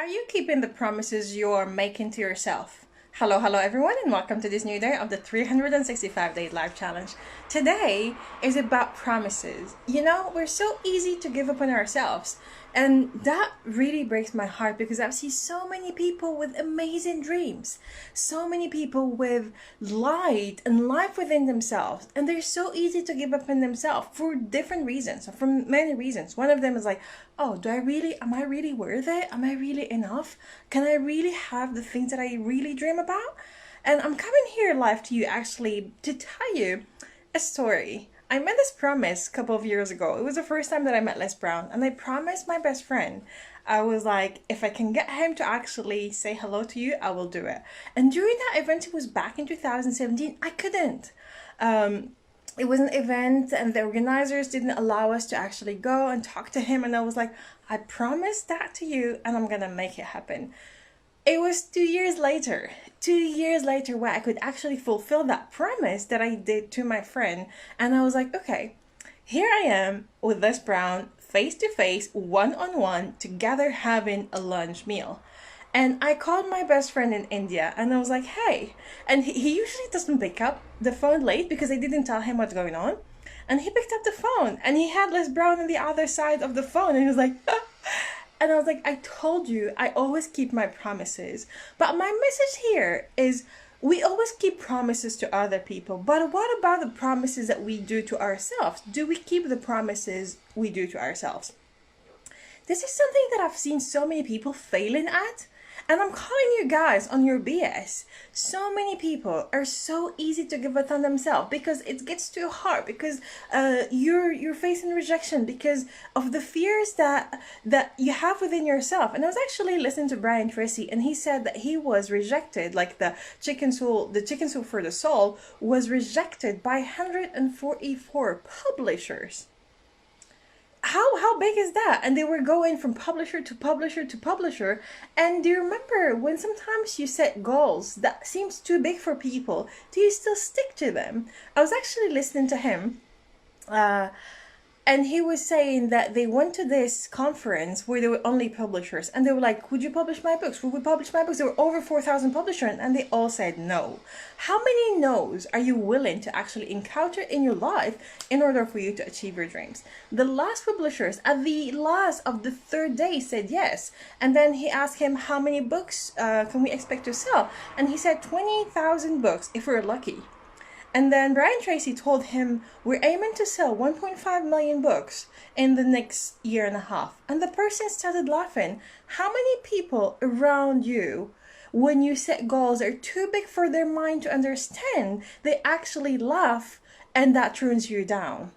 Are you keeping the promises you're making to yourself? Hello everyone, and welcome to this new day of the 365-day life challenge. Today is about promises. You know, we're so easy to give up on ourselves, and that really breaks my heart because I've seen so many people with amazing dreams, so many people with light and life within themselves, and they're so easy to give up on themselves for different reasons, for many reasons. One of them is like, oh, am I really worth it? Am I really enough? Can I really have the things that I really dream about? And I'm coming here live to you actually to tell you a story. I made this promise a couple of years ago. It was the first time that I met Les Brown, and I promised my best friend, I was like, if I can get him to actually say hello to you, I will do it. And during that event, it was back in 2017, I couldn't. It was an event and the organizers didn't allow us to actually go and talk to him, and I was like, I promised that to you and I'm gonna make it happen. It was 2 years later where I could actually fulfill that promise that I did to my friend. And I was like, okay, here I am with Les Brown, face to face, one-on-one, together having a lunch meal. And I called my best friend in India and I was like, hey. And he usually doesn't pick up the phone late because I didn't tell him what's going on. And he picked up the phone and he had Les Brown on the other side of the phone. And he was like, and I was like, I told you, I always keep my promises. But my message here is we always keep promises to other people. But what about the promises that we do to ourselves? Do we keep the promises we do to ourselves? This is something that I've seen so many people failing at. And I'm calling you guys on your BS. So many people are so easy to give up on themselves because it gets too hard, because you're facing rejection because of the fears that you have within yourself. And I was actually listening to Brian Tracy, and he said that he was rejected, like the chicken soup for the soul was rejected by 144 publishers. How big is that? And they were going from publisher to publisher to publisher. And do you remember when sometimes you set goals that seems too big for people, do you still stick to them? I was actually listening to him and he was saying that they went to this conference where there were only publishers, and they were like, would you publish my books? Would we publish my books? There were over 4,000 publishers, and they all said no. How many no's are you willing to actually encounter in your life in order for you to achieve your dreams? The last publishers at the last of the third day said yes. And then he asked him, how many books can we expect to sell? And he said 20,000 books if we're lucky. And then Brian Tracy told him, we're aiming to sell 1.5 million books in the next year and a half. And the person started laughing. How many people around you, when you set goals are too big for their mind to understand, they actually laugh, and that turns you down?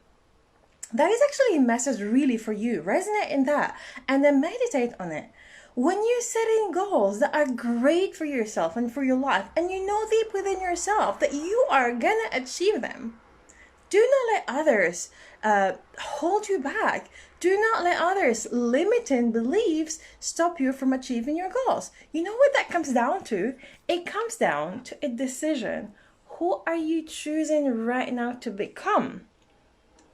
That is actually a message really for you. Resonate in that and then meditate on it. When you're setting goals that are great for yourself and for your life, and you know deep within yourself that you are gonna achieve them, do not let others hold you back. Do not let others' limiting beliefs stop you from achieving your goals. You know what that comes down to? It comes down to a decision. Who are you choosing right now to become?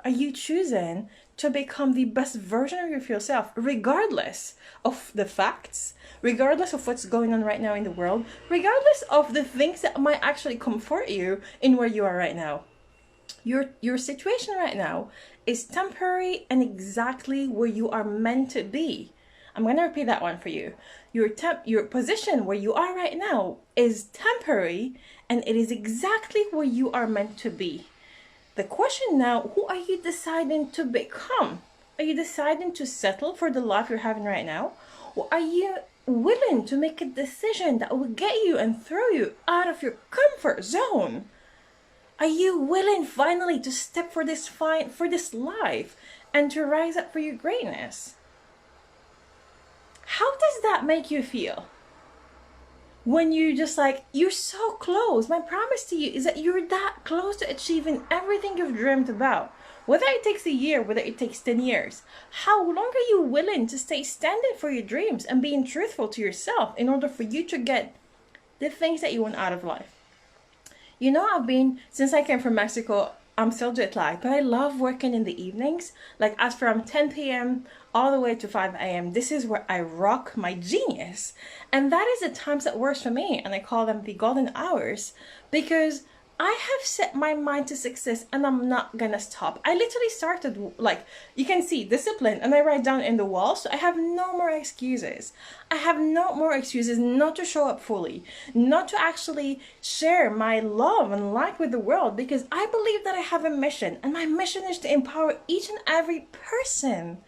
Are you choosing to become the best version of yourself, regardless of the facts, regardless of what's going on right now in the world, regardless of the things that might actually comfort you in where you are right now? Your situation right now is temporary and exactly where you are meant to be. I'm going to repeat that one for you. Your position where you are right now is temporary, and it is exactly where you are meant to be. The question now, who are you deciding to become? Are you deciding to settle for the life you're having right now? Or are you willing to make a decision that will get you and throw you out of your comfort zone? Are you willing finally to step for this life and to rise up for your greatness? How does that make you feel? When you're just like, you're so close. My promise to you is that you're that close to achieving everything you've dreamed about. Whether it takes a year, whether it takes 10 years, how long are you willing to stay standing for your dreams and being truthful to yourself in order for you to get the things that you want out of life? You know, since I came from Mexico, I'm still jet lagged, but I love working in the evenings. Like as from 10 p.m. all the way to 5 a.m. This is where I rock my genius. And that is the times that works for me. And I call them the golden hours because I have set my mind to success and I'm not gonna stop. I literally started, like, you can see discipline, and I write down in the wall, so I have no more excuses. I have no more excuses not to show up fully, not to actually share my love and light with the world, because I believe that I have a mission, and my mission is to empower each and every person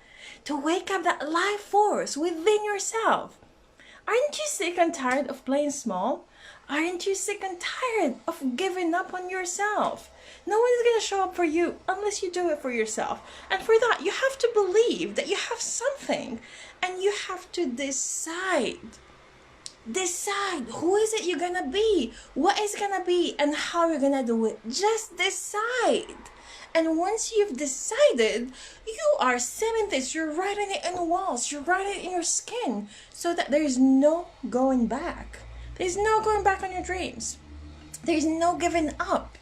to wake up that life force within yourself. Aren't you sick and tired of playing small? Aren't you sick and tired of giving up on yourself? No one is going to show up for you unless you do it for yourself. And for that, you have to believe that you have something. And you have to decide. Decide who is it you're going to be, what is going to be, and how you're going to do it. Just decide. And once you've decided, you are cemented. You're writing it in the walls. You're writing it in your skin so that there is no going back. There's no going back on your dreams. There's no giving up.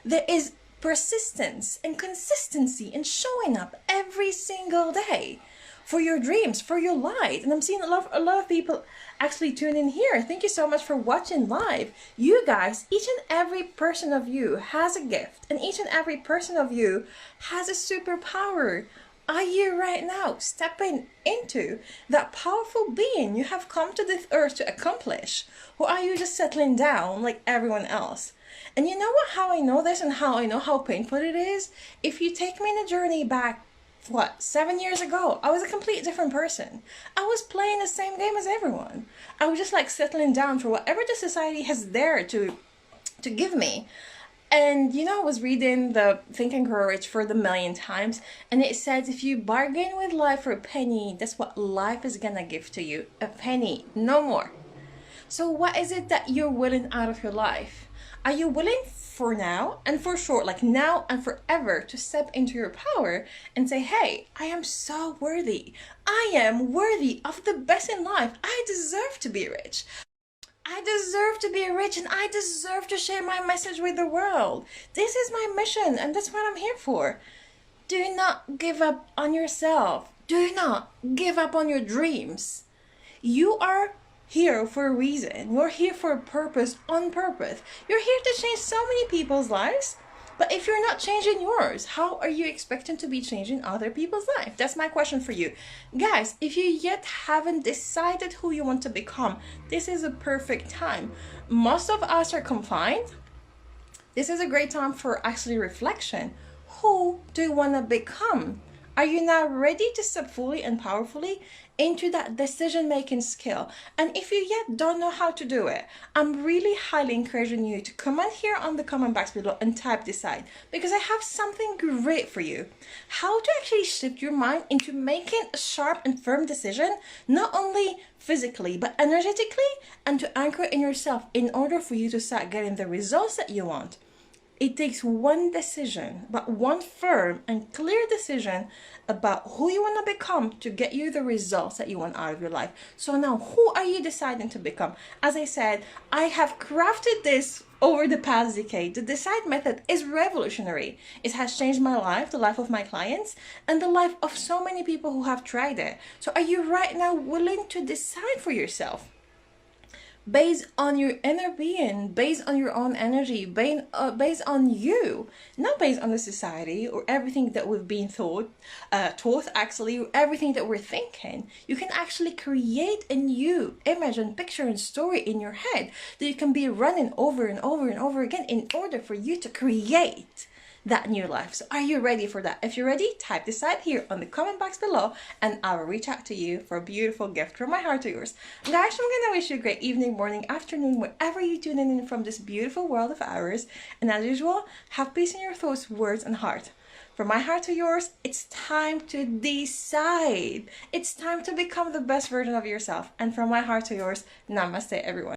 There is persistence and consistency in showing up every single day for your dreams, for your light. And I'm seeing a lot of people actually tune in here. Thank you so much for watching live. You guys, each and every person of you has a gift, and each and every person of you has a superpower. Are you right now stepping into that powerful being you have come to this earth to accomplish? Or are you just settling down like everyone else? And you know what, how I know this and how I know how painful it is? If you take me in a journey back, 7 years ago, I was a complete different person. I was playing the same game as everyone. I was just like settling down for whatever the society has there to give me. And you know, I was reading the Think and Grow Rich for the millionth times, and it says if you bargain with life for a penny, that's what life is gonna give to you. A penny, no more. So what is it that you're willing out of your life? Are you willing for now and for short, like now and forever, to step into your power and say, hey, I am so worthy. I am worthy of the best in life. I deserve to be rich. I deserve to be rich, and I deserve to share my message with the world. This is my mission, and that's what I'm here for. Do not give up on yourself. Do not give up on your dreams. You are here for a reason. You're here for a purpose, on purpose. You're here to change so many people's lives. But if you're not changing yours, how are you expecting to be changing other people's life? That's my question for you. Guys, if you yet haven't decided who you want to become, this is a perfect time. Most of us are confined. This is a great time for actually reflection. Who do you want to become? Are you now ready to step fully and powerfully into that decision-making skill? And if you yet don't know how to do it, I'm really highly encouraging you to comment here on the comment box below and type decide, because I have something great for you. How to actually shift your mind into making a sharp and firm decision, not only physically, but energetically, and to anchor in yourself in order for you to start getting the results that you want. It takes one decision, but one firm and clear decision about who you want to become to get you the results that you want out of your life. So now, who are you deciding to become? As I said, I have crafted this over the past decade. The Decide method is revolutionary. It has changed my life, the life of my clients, and the life of so many people who have tried it. So are you right now willing to decide for yourself? Based on your inner being, based on your own energy, based on you, not based on the society or everything that we've been taught actually, or everything that we're thinking. You can actually create a new image and picture and story in your head that you can be running over and over and over again in order for you to create that new life. So are you ready for that? If you're ready, type decide here on the comment box below, and I will reach out to you for a beautiful gift from my heart to yours. Guys, I'm gonna wish you a great evening, morning, afternoon, wherever you tune in from this beautiful world of ours. And as usual, have peace in your thoughts, words, and heart. From my heart to yours, it's time to decide. It's time to become the best version of yourself. And from my heart to yours, namaste, everyone.